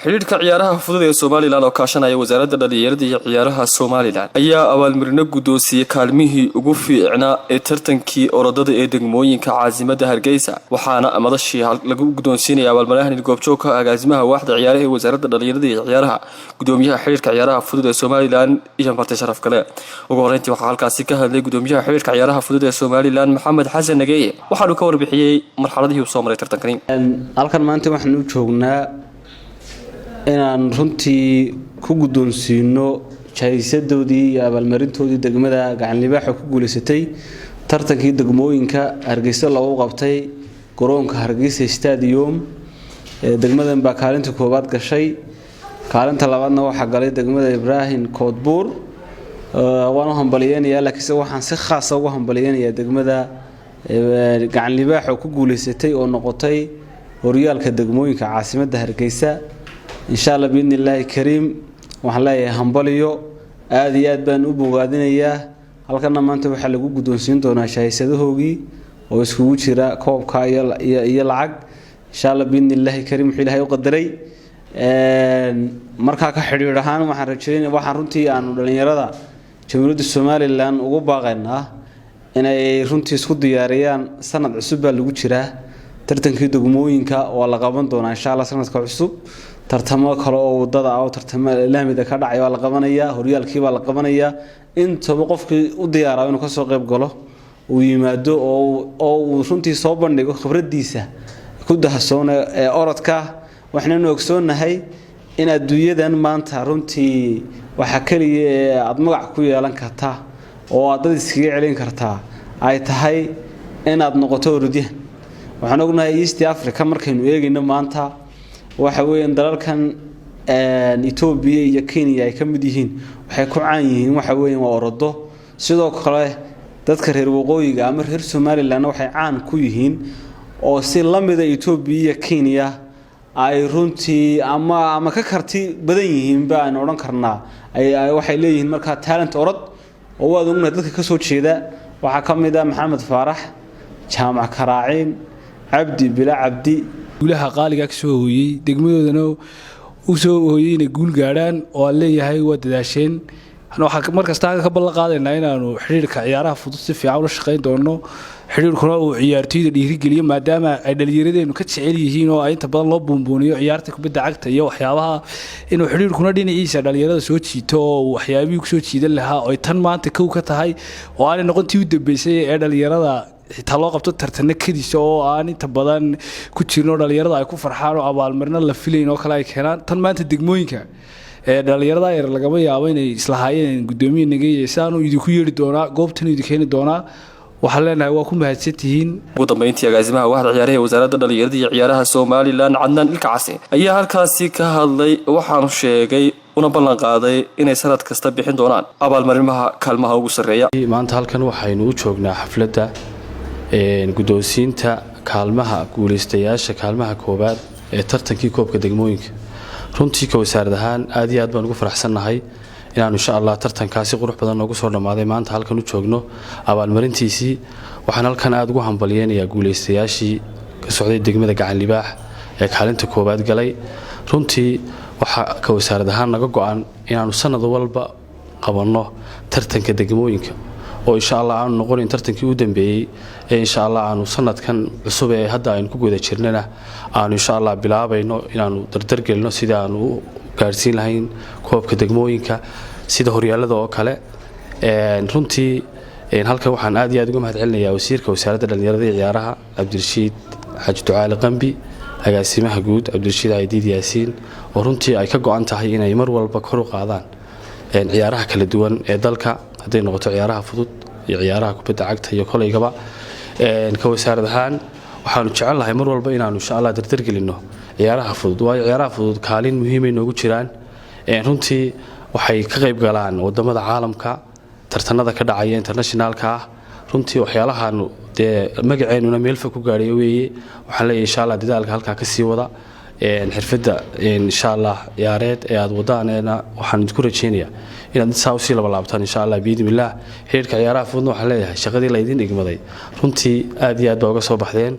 xiriirka ciyaaraha fudud ee Soomaaliland oo kaashanaya wasaaradda dhalinyarada iyo ciyaaraha Soomaaliland ayaa abaalmarino guddoonsiye kaalmihii ugu fiicnaa ee tartankii orodada ee degmooyinka caasimadda Hargeysa waxaana madashii lagu guddoonsiinaya abaalmarinahan goobjoog ka agaasimaha waaxda ciyaaraha ee wasaaradda dhalinyarada iyo ciyaaraha gudoomiyaha xiriirka ciyaaraha fudud ee Soomaaliland iyo marti sharaf kale ugu horeyntii waxaa halkaasi ka hadlay gudoomiyaha xiriirka ciyaaraha fudud ee Soomaaliland Maxamed Xasan Nageye waxaanu ka warbixiyay marxaladii uu soo maray tartankani halkan maanta waxaan u joognaa inaan runtii ku guddoonsiino jaysadoodii iyo abaalmarintoodii degmada gacan libaaxa ku guuleysatay tartankii degmooyinka Hargeysa lagu qabtay garoonka Hargeysa Stadium degmadan baa kaalinta koobaad gashay kaalinta labaadna waxa galay degmada Ibrahim Koodbuur waan hambalyeynaya laakiin waxaan si khaas ah ugu hambalyeynaya degmada gacan libaaxa ku guuleysatay oo noqotay horyaalka degmooyinka caasimadda Hargeysa إن شاء الله بإذن الله الكريم وحلا يهمبليو آدي بان أبو غادينيا هل كنا ما أنت بحلقو قدونسين دونا شايسدهوجي ويسكوو شراء كوب كايل يلعق إن شاء الله بإذن الله الكريم حيلها يقدري مركا كحريرهان وحرجين وحرنتي عن الدنيا جمهورية الصومال لان ugu baaqayna inay runtii isku diyaariyaan sanad cusub baa lagu jiraa tartankii degmooyinka oo la qaban doona insha Allah sanadka cusub tartamo kale oo wadada ah tartamo laamida ka dhacay waa la qabanaya horyaalkii baa la qabanaya intaba qofkii u diyaar ah inuu ka soo qayb galo uu yimaado oo runtii soo bandhigo khibradiisa ku dahsoon ee orodka waxaan ogsoonahay in adduunyadan maanta runtii waxa kaliya aad magac ku yeelan kartaa oo aad dad iskaga celin kartaa ay tahay in aad noqoto orodyahan waxaan ognahay East Africa markaynu eegayno maanta waxa weeyaan dalalkan Ethiopia iyo Kenya ay kamid yihiin waxay ku caan yihiin waxa weeyaan waa orodo sidoo kale dadka reer waqooyiga ama reer Soomaaliland waxay caan ku yihiin oo si lamida Ethiopia iyo Kenya ay runtii ama ka karti badan yihiin baan oran karnaa ay waxay leeyihiin marka talent orod oo waad ognahay dadka ka soo jeeda waxa kamid ah Maxamed Faarax Jaamac Karaacin Abdi Bila Abdi guulaha qaaliga ka soo hooyay degmadoodana u soo hooyay inay guul gaaraan oo leeyahay waa dadaasheen waxa markasta ka ballan qaadayna inaanu xiriirka ciyaaraha fudud si fiican u shaqeyn doono xiriirkuna uu ciyaartoyda dhiirigeliyo maadaama ay dhalinyaradeenu ka jecel yihiin oo ay inta badan loo buunbuuniyo ciyaarta kubadda cagta iyo waxyaabaha inuu xiriirkuna dhinaciisa dhalinyarada soo jiito oo waxyaabihii ku soo jiidan lahaa oo tan maanta kow ka tahay oo aan noqontii u dambeysay ee dhalinyarada xitaa loo qabto tartan kadiisa oo aan inta badan ku jirno dhalinyarada ay ku farxaan oo abaalmarino la filayn oo kale ay keenaan tan maanta degmooyinka ee dhalinyarada yar laga yaabo inay islahaayeen gudoomiye Nageye saanu idinku yeeri doona goobtan idinku keeni doona waxa leenahay waa ku mahadsantihiin ugu dambeyntii agaasimaha waaxda ciyaaraha ee wasaaradda dhalinyarada iyo ciyaaraha Soomaaliland Cadnaan Ilkacaasi ayaa halkaasi ka hadlay waxaanu sheegay una ballan qaaday inay sanad kasta bixin doonaan abaalmarinaha kaalmaha ugu sareeya maanta halkan waxaynu u joognaa xafladda guddoonsiinta kaalmaha guuleystayaasha kaalmaha koobaad ee tartankii koobka degmooyinka runtii ka wasaarad ahaan aad iyo aad baan ugu faraxsanahay inaan insha Allah tartankaasi qurux badan ugu soo dhamaaday maanta halkan u joogno abaalmarintiisii waxaan halkan aad ugu hambalyeynaya guuleystayaashii ka socday degmada gacan libaax ee kaalinta koobaad galay runtii waxa ka wasaarad ahaan naga go'an inaanu sanad walba qabanno tartanka degmooyinka oo insha Allah aanu noqonin tartankii u dambeeyay ee insha Allah aanu sanadkan cusub ee hadda aynu ku guda jirnana aanu insha Allah bilaabayno inaanu dardar gelino sida aanu gaarsiin lahayn koobka degmooyinka sida horyaalada oo kale runtii halka waxaan aad iyo aad uga mahadcelinayaa wasiirka wasaaradda dhalinyarada iyo ciyaaraha Cabdirashiid Xaji Ducaale Qambi agaasimaha guud Cabdirashiid Aydiid Yaasiin oo runtii ay ka go'an tahay inay mar walba kor u qaadaan ciyaaraha kala duwan ee dalka haday noqoto ciyaaraha fudud iyo ciyaaraha kubadda cagta iyo koleygaba ka wasaarad ahaan waxaanu jecelahay mar walba inaanu insha Allah dardar gelino ciyaaraha fudud waa ciyaaraha fudud kaalin muhiim ah noogu jiraan runtii waxay ka qayb galaan wadamada caalamka tartanada ka dhacaya internationalka ah runtii waxyaalahan magaceennuna meel fog ku gaaray weeye waxaan leeyahay insha Allah dadaalka halka ka sii wada xirfadda insha Allah ciyaareed ee aad wadaanena waxaan idinku rajeynayaa inaad saa u sii laabtaan insha Allah biidmillaah xiriirka ciyaaraha fududna waxaan leeyahay shaqadii la idin dhigmaday runtii aad iyo aad baa uga soo baxdeen